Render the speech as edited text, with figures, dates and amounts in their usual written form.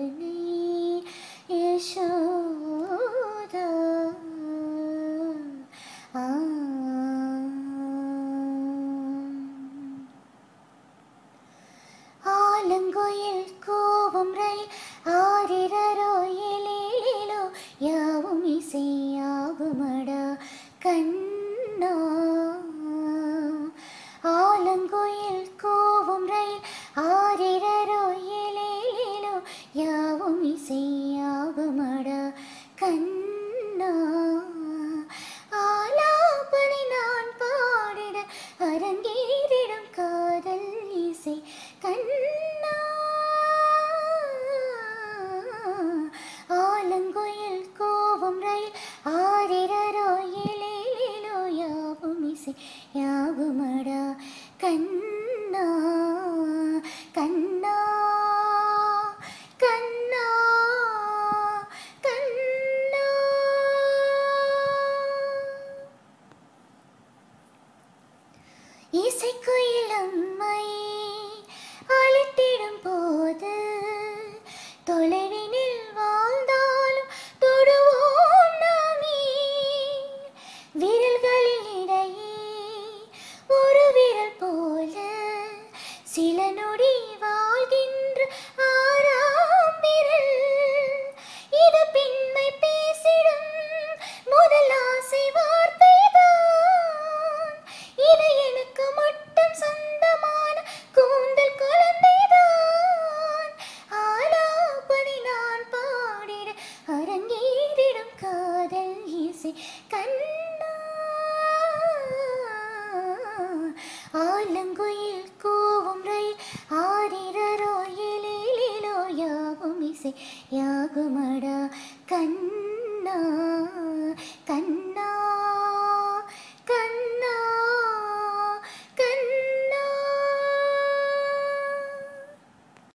கண்ணை யசோதா ஆலங்குயில் கூவும் ரயில் ஆரிரரோ எழிலோ யாவும் இசையாகுமடா கண்ணா ஆலங்குயில் கூவும் ரயில் ஆரிரரோ எழிலோ யாவும் இசையாகுமடா கண்ணா ஆலாபனை நான் பாடிட அரங்கேறிடும் காதல் இசை கண்ணா ஆலங்குயில் கூவும் ரயில் ஆரிரரோ எழிலோ யாவும் இசை யாகுமடா கண்ணா கண்ணா கண்ணா கண்ணா இசைக்குயிலம்மை அழைத்திடும் போது தொலைவினில் வாழ்ந்தாலும் தொடுவோம் நாமே விரல்களில் இடையே ஒரு விரல் போல சில நொடி வாழ்கின்ற ஆறாம் விரல் இது பெண்மை பேசிடும் முதல் ஆசை வார்த்தைதான் இது எனக்கு மட்டும் சொந்தமான கூந்தல் குழந்தைதான் ஆலாபனை நான் பாடிட அரங்கேறிடும் காதல் இசை கண்ணா ஆலங்குயில் கூவும் ரயில் ஆரிரரோ எழிலோ யாவும் இசை யாகுமடா கண்ணா கண்ணா